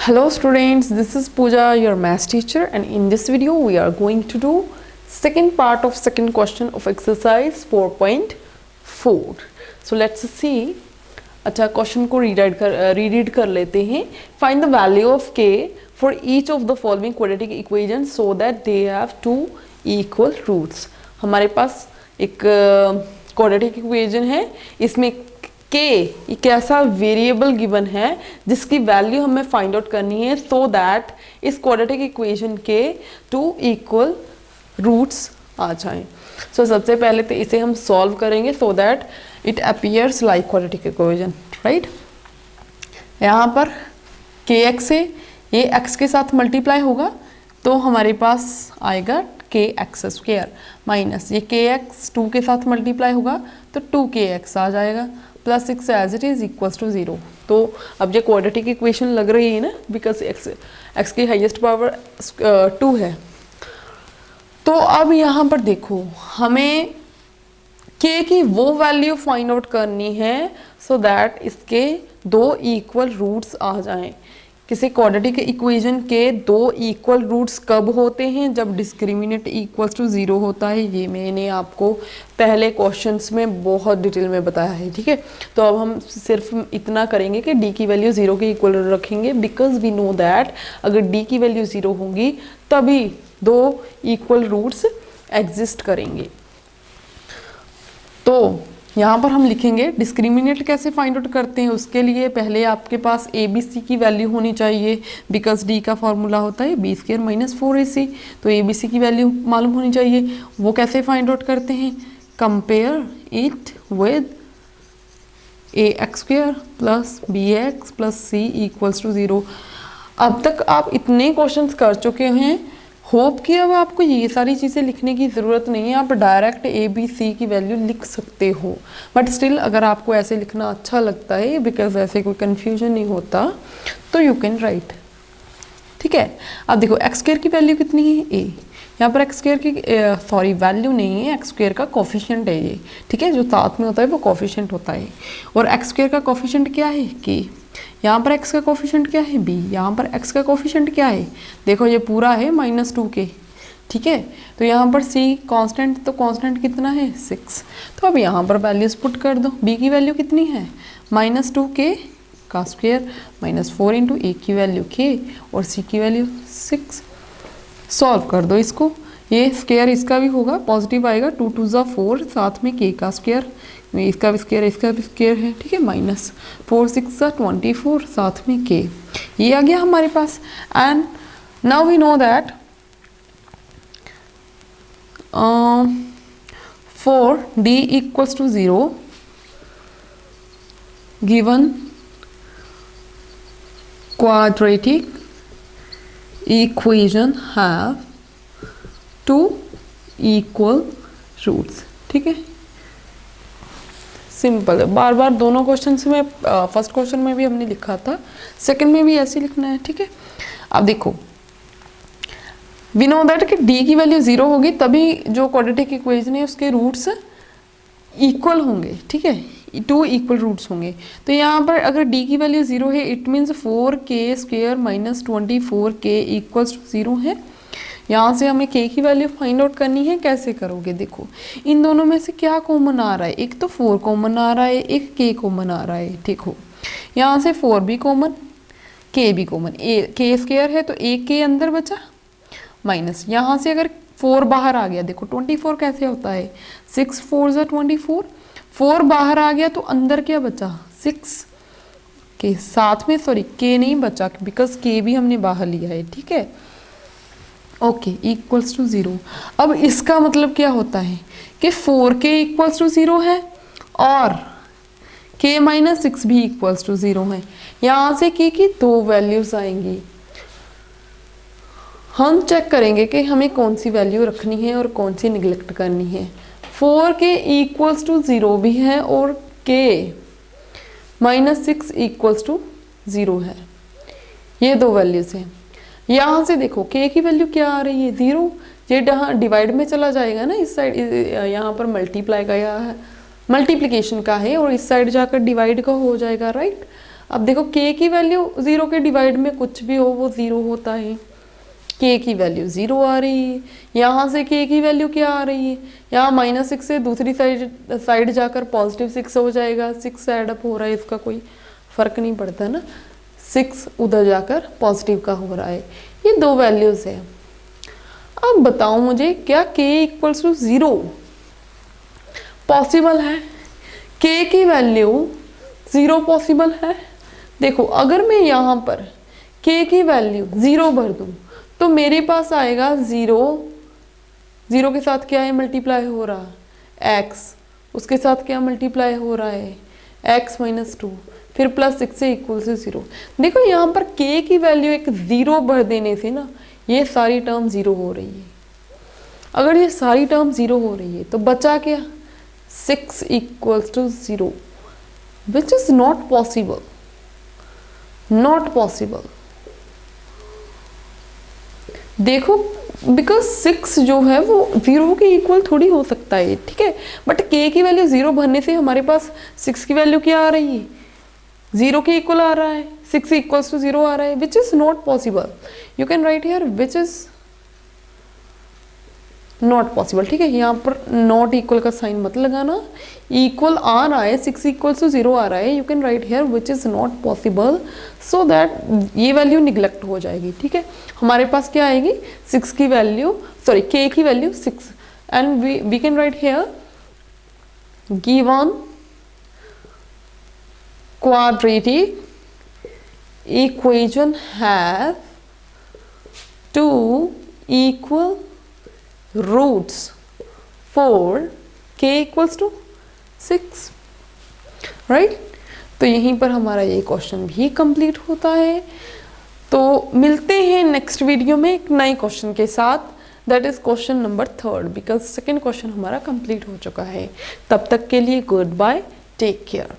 Hello students, this is Pooja, your maths teacher, and in this video we are going to do second part of second question of exercise 4.4. So let's see. अच्छा question को read कर लेते हैं. Find the value of k for each of the following quadratic equations so that they have two equal roots. हमारे पास एक quadratic equation है, इसमें k एक ऐसा वेरिएबल गिवन है जिसकी वैल्यू हमें फाइंड आउट करनी है सो दैट इस क्वाड्रेटिक इक्वेशन के टू इक्वल रूट्स आ जाएं. सो सबसे पहले तो इसे हम सॉल्व करेंगे so that it appears like quadratic equation, right. यहाँ पर kx है, ये x के साथ मल्टीप्लाई होगा तो हमारे पास आएगा kx स्क्वायर माइनस ये kx 2 के साथ मल्टीप्लाई होगा तो 2kx आ जाएगा plus 6 as it is equals to 0. तो अब ये क्वाड्रेटिक इक्वेशन लग रही है ना, बिकॉज x की हाईएस्ट पावर 2 है. तो अब यहाँ पर देखो हमें k की वो वैल्यू फाइंड आउट करनी है सो दैट इसके दो इक्वल रूट्स आ जाएं. किसी क्वाड्रेटिक इक्वेशन के दो इक्वल रूट्स कब होते हैं? जब डिस्क्रिमिनेंट इक्वल्स टू 0 होता है. ये मैंने आपको पहले क्वेश्चंस में बहुत डिटेल में बताया है, ठीक है. तो अब हम सिर्फ इतना करेंगे कि d की वैल्यू 0 के इक्वल रखेंगे बिकॉज वी नो दैट अगर d की वैल्यू 0 होगी तभी दो इक्वल रूट्स एग्जिस्ट करेंगे. तो यहाँ पर हम लिखेंगे डिस्क्रिमिनेंट कैसे फाइंड आउट करते हैं. उसके लिए पहले आपके पास ए बी सी की वैल्यू होनी चाहिए बिकॉज डी का फॉर्मूला होता है बी स्क्वायर माइनस 4ac. तो ए बी सी की वैल्यू मालूम होनी चाहिए. वो कैसे फाइंड आउट करते हैं? Compare it with a x square plus b x plus c equals to 0. अब तक आप इतने क्वेश्चंस कर चुके हैं, होप कि अब आपको ये सारी चीज़ें लिखने की ज़रूरत नहीं है. आप डायरेक्ट ए बी सी की वैल्यू लिख सकते हो, बट स्टिल अगर आपको ऐसे लिखना अच्छा लगता है बिकॉज ऐसे कोई कन्फ्यूजन नहीं होता तो यू कैन राइट, ठीक है. अब देखो एक्स स्क्वायर की वैल्यू कितनी है? ए. यहाँ पर एक्स स्क्वायर की वैल्यू नहीं है, एक्स स्क्वायर का कोफिशिएंट है ये, ठीक है. जो साथ में होता है वो कोफिशिएंट होता है. और एक्स स्क्वायर का कोफिशिएंट क्या है? के. यहाँ पर x का कोफिशिएंट क्या है? b. यहाँ पर x का कोफिशिएंट क्या है? देखो ये पूरा है -2k, ठीक है. तो यहाँ पर c कांस्टेंट, तो कांस्टेंट कितना है? 6. तो अब यहाँ पर वैल्यूज पुट कर दो. b की वैल्यू कितनी है? -2k का स्क्वायर -4 इंटू a की वैल्यू k और c की वैल्यू 6. सॉल्व कर दो इसको. ये स्क्वायर इसका भी होगा, पॉजिटिव आएगा. 2 2 ज़ा 4 साथ में k का स्क्वायर, इसका भी स्क्वायर है, ठीक है. -4 6 ज़ा 24 साथ में k. ये आ गया हमारे पास. And now we know that for d equals to 0 given quadratic equation have two equal roots, ठीक है. सिंपल है. बार बार दोनों क्वेश्चन में, फर्स्ट क्वेश्चन में भी हमने लिखा था, सेकंड में भी ऐसे लिखना है, ठीक है. अब देखो वी नो दैट कि d की वैल्यू 0 होगी तभी जो क्वाड्रेटिक इक्वेशन है उसके रूट्स इक्वल होंगे, ठीक है. टू इक्वल रूट्स होंगे. तो यहाँ पर अगर d की वैल्यू 0 है it means 4k square minus 24k equals to 0 है. यहाँ से हमें k की वैल्यू फाइंड आउट करनी है. कैसे करोगे? देखो इन दोनों में से क्या कॉमन आ रहा है? एक तो 4 कॉमन आ रहा है, एक k कॉमन आ रहा है, ठीक हो. यहाँ से 4 भी कॉमन, k भी कॉमन. k स्क्वायर है तो एक k अंदर बचा माइनस यहाँ से अगर 4 बाहर आ गया, देखो 24 कैसे होता है? 6 4 ज़ा 24. 4 बाहर आ गया तो अंदर क्या बचा? 6 के साथ में, सॉरी k नहीं बचा बिकॉज k भी हमने बाहर लिया है, ठीक है. Okay equals to 0. अब इसका मतलब क्या होता है कि 4k इक्वल्स टू 0 है और k माइनस 6 भी इक्वल्स टू 0 है. यहाँ से k की दो वैल्यूज आएंगी. हम चेक करेंगे कि हमें कौन सी वैल्यू रखनी है और कौन सी निगलेक्ट करनी है. 4k इक्वल्स टू 0 भी है और k माइनस 6 इक्वल्स टू 0 है. ये दो वैल्यूज हैं. यहाँ से देखो k की वैल्यू क्या आ रही है? 0. ये यहाँ डिवाइड में चला जाएगा ना, इस साइड यहाँ पर मल्टीप्लाई का या मल्टीप्लिकेशन का है और इस साइड जाकर डिवाइड का हो जाएगा, राइट. अब देखो k की वैल्यू 0 के डिवाइड में कुछ भी हो वो 0 होता है, k की वैल्यू 0 आ रही है। यहाँ से k की वैल्यू क्या आ रही है, यहाँ -6 से दूसरी साइड जाकर +6 हो जाएगा। 6 ऐड अप हो रहा है, इसका कोई फर्क नहीं पड़ता ना, 6 उधर जाकर पॉजिटिव का हो रहा है। ये दो वैल्यूज है। अब बताओ मुझे क्या k इक्वल्स टू 0 पॉसिबल है? k की वैल्यू 0 पॉसिबल है? देखो अगर मैं यहाँ पर k की वैल्यू 0 भर दूँ तो मेरे पास आएगा 0, 0 के साथ क्या है मल्टीप्लाई हो रहा है x, उसके साथ क्या मल्टीप्लाई हो रहा है x माइनस 2, फिर +6 से इक्वल से 0। देखो यहाँ पर k की वैल्यू एक 0 भर देने से ना ये सारी टर्म 0 हो रही है। अगर ये सारी टर्म 0 हो रही है तो बचा क्या, 6 equals to 0, which is not possible, not possible. देखो बिकॉज 6 जो है वो 0 के इक्वल थोड़ी हो सकता है, ठीक है, बट k की वैल्यू 0 भरने से हमारे पास 6 की वैल्यू क्या आ रही है, 0 के इक्वल आ रहा है, 6 इक्वल्स टू 0 आ रहा है, विच is not possible. You can write here which is not possible, ठीक है। यहाँ पर नॉट इक्वल का साइन मत लगाना, इक्वल आ रहा है, 6 इक्वल्स टू 0 आ रहा है, you can write here which is not possible, so that ये वैल्यू निगलेक्ट हो जाएगी, ठीक है। हमारे पास क्या आएगी, 6 की वैल्यू, सॉरी k की value 6, and we can write here given quadratic equation have 2 equal roots for k equals to 6, right. तो यहीं पर हमारा ये क्वेश्चन भी कंप्लीट होता है। तो मिलते हैं नेक्स्ट वीडियो में एक नए क्वेश्चन के साथ, that is question number 3, because second question हमारा कंप्लीट हो चुका है। तब तक के लिए गुड बाय, टेक केयर।